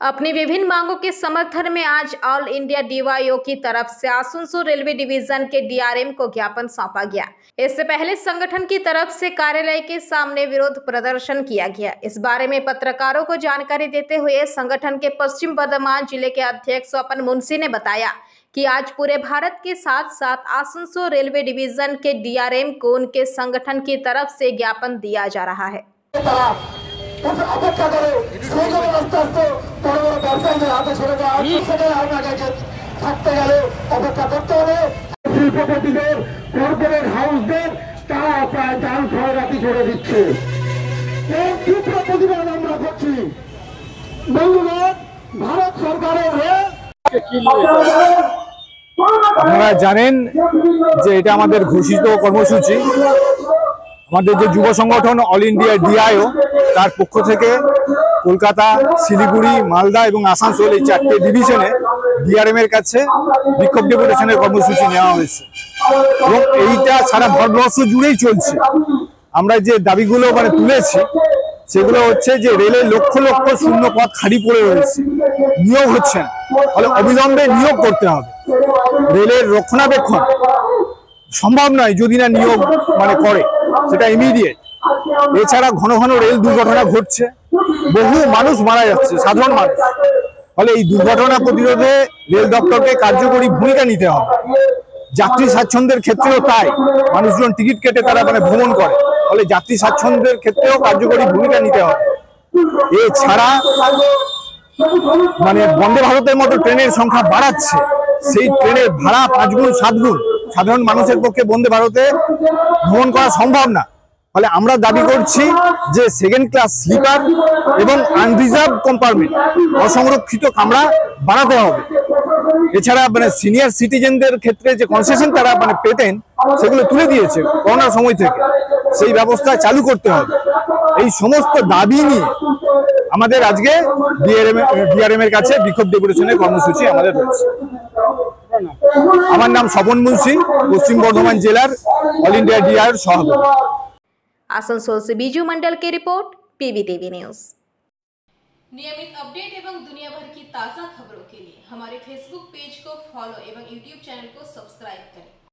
अपनी विभिन्न मांगों के समर्थन में आज ऑल इंडिया डीवाईओ की तरफ से आसनसोल रेलवे डिवीजन के डीआरएम को ज्ञापन सौंपा गया। इससे पहले संगठन की तरफ से कार्यालय के सामने विरोध प्रदर्शन किया गया। इस बारे में पत्रकारों को जानकारी देते हुए संगठन के पश्चिम बर्धमान जिले के अध्यक्ष स्वपन मुंशी ने बताया कि आज पूरे भारत के साथ साथ आसनसोल रेलवे डिवीजन के डीआरएम को उनके संगठन की तरफ से ज्ञापन दिया जा रहा है। अपेक्षा करे आस्ते आस्ते बड़ बड़ व्यवसायीদের হাতে ছেড়ে দেওয়া সেটাই আপনাকে থাকতে গেলে অপেক্ষা করতে হবে। শিল্পপতিদের কর্পোরেট হাউসদের তারা প্রায় ডাল খয়রাতি করে দিচ্ছে। এই তীব্র প্রতিবাদ আমরা করছি। বন্ধুগণ, ভারত সরকারের হয়ে আপনারা জানেন যে এটা আমাদের ঘোষিত কর্মসূচি। আমাদের যে যুব সংগঠন অল ইন্ডিয়া ডিআইও তার পক্ষ থেকে কলকাতা, শিলিগুড়ি, মালদা এবং আসানসোল এই 4টে ডিভিশনে ডিআরএম এর কাছে বিক্ষোভ ডেপুটেশনের কর্মসূচি নেওয়া হয়েছে এবং এইটা সারা ভারতবর্ষ জুড়েই চলছে। আমরা যে দাবিগুলো তুলেছি সেগুলো হচ্ছে যে রেলের লক্ষ লক্ষ শূন্য পদ খালি পড়ে রয়েছে, নিয়োগ হচ্ছে না, ফলে অবিলম্বে নিয়োগ করতে হবে। রেলের রক্ষণাবেক্ষণ সম্ভব নয় যদি না নিয়োগ করে, সেটা ইমিডিয়েট। এছাড়া ঘন ঘন রেল দুর্ঘটনা ঘটছে, বহু মানুষ মারা যাচ্ছে, সাধারণ মানুষ। ফলে এই দুর্ঘটনা প্রতিরোধে রেল দপ্তরকে কার্যকরী ভূমিকা নিতে হবে। যাত্রী স্বাচ্ছন্দ্যের ক্ষেত্রেও তাই, মানুষজন টিকিট কেটে তারা ভ্রমণ করে, ফলে যাত্রী স্বাচ্ছন্দ্যের ক্ষেত্রেও কার্যকরী ভূমিকা নিতে হবে। এছাড়া বন্দে ভারতের মতো ট্রেনের সংখ্যা বাড়াচ্ছে, সেই ট্রেনের ভাড়া 5 গুণ 7 গুণ। সাধারণ মানুষের পক্ষে বন্দে ভারতে ভ্রমণ করা সম্ভব না। ফলে আমরা দাবি করছি যে সেকেন্ড ক্লাস স্লিপার এবং আনরিজার্ভ কম্পার্টমেন্ট, অসংরক্ষিত কামরা বাড়াতে হবে। এছাড়া সিনিয়র সিটিজেনদের ক্ষেত্রে যে কনসেশন তারা পেতেন সেগুলো তুলে দিয়েছে করোনার সময় থেকে, সেই ব্যবস্থা চালু করতে হবে। এই সমস্ত দাবি নিয়ে আমাদের আজকে ডিআরএম এর কাছে বিক্ষোভ ডেপুটেশনের কর্মসূচি আমাদের রয়েছে। আমার নাম স্বপন মুন্সি, পশ্চিম বর্ধমান জেলার ऑल इंडिया डीआईओ सभापति। आसनसोल से बीजू मंडल की रिपोर्ट, पीबीटीवी न्यूज। नियमित अपडेट एवं दुनिया भर की ताज़ा खबरों के लिए हमारे फेसबुक पेज को फॉलो एवं यूट्यूब चैनल को सब्सक्राइब करें।